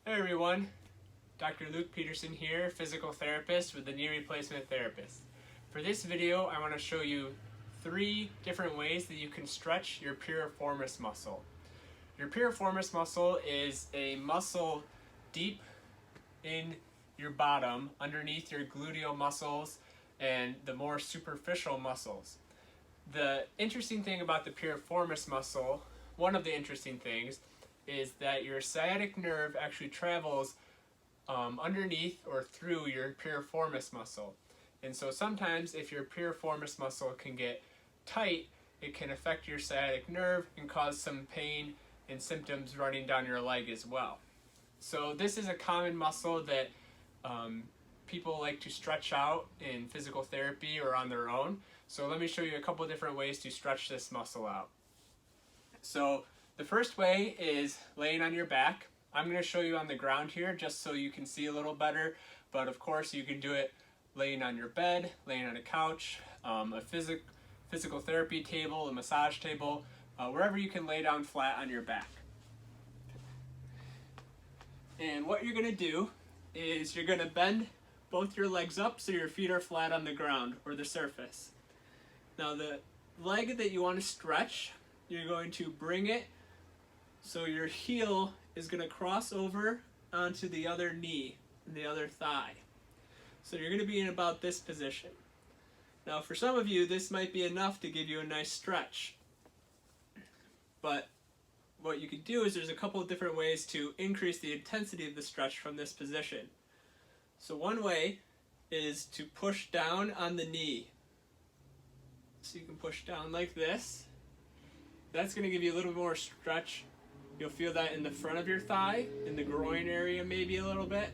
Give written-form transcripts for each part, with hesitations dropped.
Hey everyone, Dr. Luke Peterson here, physical therapist with the Knee Replacement Therapist. For this video, I want to show you 3 different ways that you can stretch your piriformis muscle. Your piriformis muscle is a muscle deep in your bottom, underneath your gluteal muscles and the more superficial muscles. The interesting thing about the piriformis muscle, one of the interesting things, is that your sciatic nerve actually travels underneath or through your piriformis muscle. And so sometimes if your piriformis muscle can get tight, it can affect your sciatic nerve and cause some pain and symptoms running down your leg as well. So this is a common muscle that people like to stretch out in physical therapy or on their own. So let me show you a couple different ways to stretch this muscle out. So the first way is laying on your back. I'm going to show you on the ground here just so you can see a little better, but of course you can do it laying on your bed, laying on a couch, a physical therapy table, a massage table, wherever you can lay down flat on your back. And what you're going to do is you're going to bend both your legs up so your feet are flat on the ground or the surface. Now the leg that you want to stretch, you're going to bring it so your heel is going to cross over onto the other knee and the other thigh. So you're going to be in about this position. Now for some of you this might be enough to give you a nice stretch. But what you can do is there's a couple of different ways to increase the intensity of the stretch from this position. So one way is to push down on the knee. So you can push down like this. That's going to give you a little more stretch. You'll feel that in the front of your thigh, in the groin area maybe a little bit.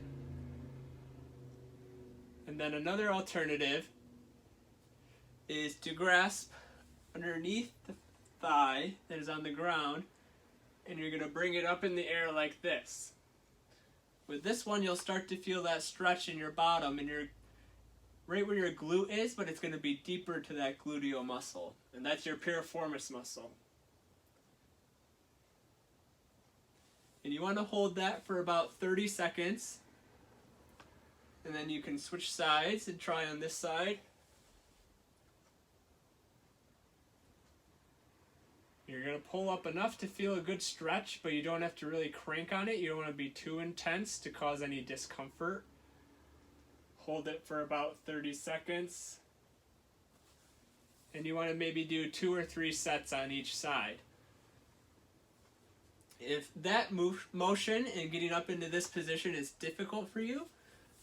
And then another alternative is to grasp underneath the thigh that is on the ground, and you're going to bring it up in the air like this. With this one you'll start to feel that stretch in your bottom and right where your glute is, but it's going to be deeper to that gluteal muscle, and that's your piriformis muscle. And you want to hold that for about 30 seconds. And then you can switch sides and try on this side. You're going to pull up enough to feel a good stretch, but you don't have to really crank on it. You don't want to be too intense to cause any discomfort. Hold it for about 30 seconds. And you want to maybe do 2 or 3 sets on each side. If that motion and getting up into this position is difficult for you,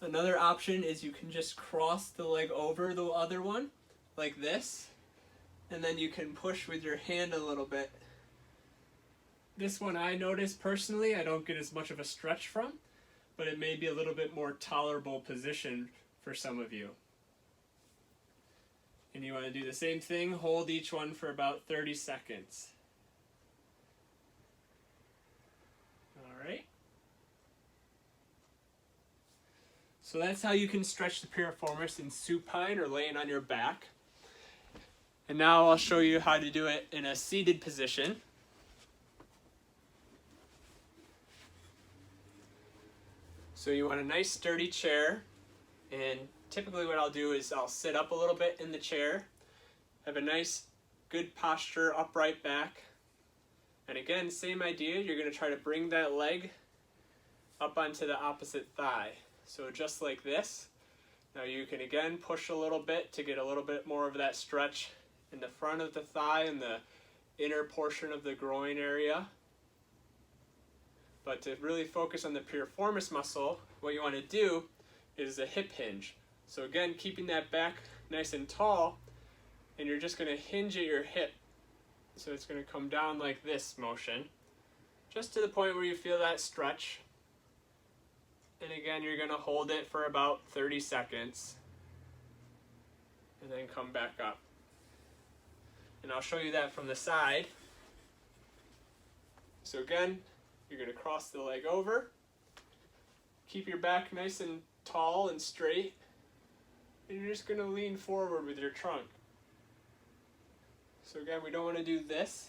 another option is you can just cross the leg over the other one, like this, and then you can push with your hand a little bit. This one I notice personally I don't get as much of a stretch from, but it may be a little bit more tolerable position for some of you. And you want to do the same thing, hold each one for about 30 seconds. Alright. So that's how you can stretch the piriformis in supine or laying on your back. And now I'll show you how to do it in a seated position. So you want a nice sturdy chair, and typically what I'll do is I'll sit up a little bit in the chair, have a nice good posture, upright back. And again, same idea, you're going to try to bring that leg up onto the opposite thigh. So just like this. Now you can again push a little bit to get a little bit more of that stretch in the front of the thigh and the inner portion of the groin area. But to really focus on the piriformis muscle, what you want to do is a hip hinge. So again, keeping that back nice and tall, and you're just going to hinge at your hip. So it's going to come down like this motion, just to the point where you feel that stretch. And again, you're going to hold it for about 30 seconds, and then come back up. And I'll show you that from the side. So again, you're going to cross the leg over, keep your back nice and tall and straight, and you're just going to lean forward with your trunk. So again, we don't want to do this.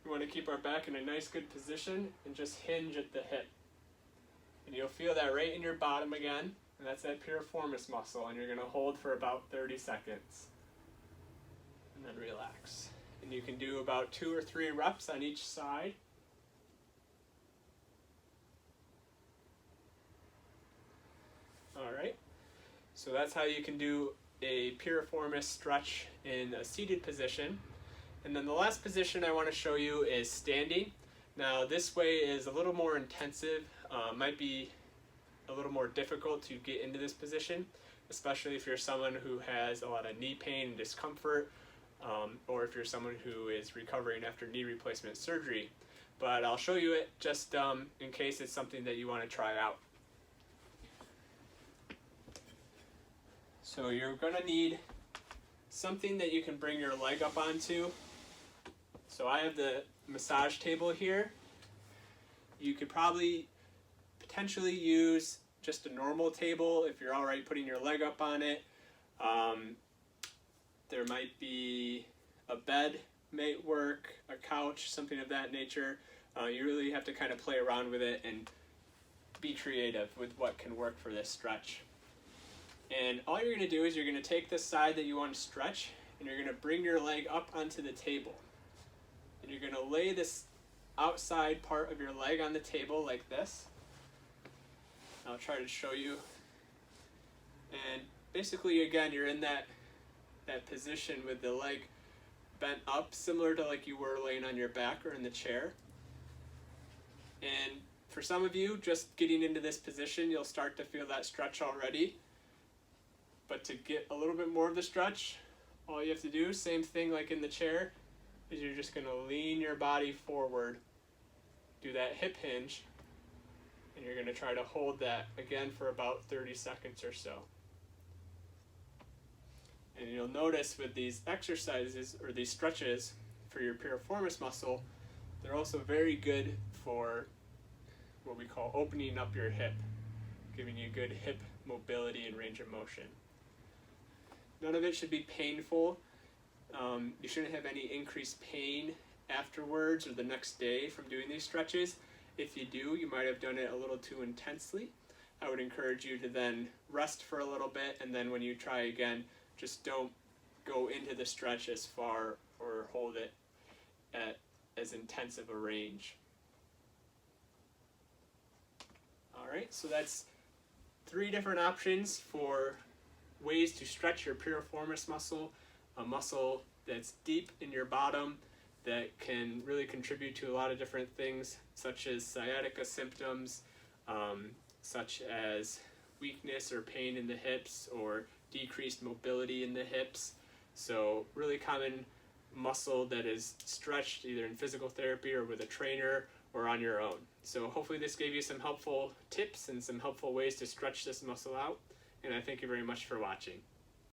We want to keep our back in a nice good position and just hinge at the hip. And you'll feel that right in your bottom again, and that's that piriformis muscle, and you're going to hold for about 30 seconds. And then relax. And you can do about 2 or 3 reps on each side. Alright, so that's how you can do a piriformis stretch in a seated position. And then the last position I want to show you is standing. Now this way is a little more intensive, might be a little more difficult to get into this position, especially if you're someone who has a lot of knee pain and discomfort, or if you're someone who is recovering after knee replacement surgery. But I'll show you it just in case it's something that you want to try out. So you're going to need something that you can bring your leg up onto. So I have the massage table here. You could probably potentially use just a normal table if you're already putting your leg up on it. There might be a bed might work, a couch, something of that nature. You really have to kind of play around with it and be creative with what can work for this stretch. And all you're going to do is you're going to take this side that you want to stretch, and you're going to bring your leg up onto the table. And you're going to lay this outside part of your leg on the table like this. I'll try to show you. And basically, again, you're in that position with the leg bent up, similar to like you were laying on your back or in the chair. And for some of you, just getting into this position, you'll start to feel that stretch already. But to get a little bit more of the stretch, all you have to do, same thing like in the chair, is you're just going to lean your body forward, do that hip hinge, and you're going to try to hold that again for about 30 seconds or so. And you'll notice with these exercises or these stretches for your piriformis muscle, they're also very good for what we call opening up your hip, giving you good hip mobility and range of motion. None of it should be painful. You shouldn't have any increased pain afterwards or the next day from doing these stretches. If you do, you might have done it a little too intensely. I would encourage you to then rest for a little bit, and then when you try again, just don't go into the stretch as far or hold it at as intense of a range. Alright, so that's 3 different options for ways to stretch your piriformis muscle, a muscle that's deep in your bottom that can really contribute to a lot of different things, such as sciatica symptoms, such as weakness or pain in the hips or decreased mobility in the hips. So really common muscle that is stretched either in physical therapy or with a trainer or on your own. So hopefully this gave you some helpful tips and some helpful ways to stretch this muscle out. And I thank you very much for watching.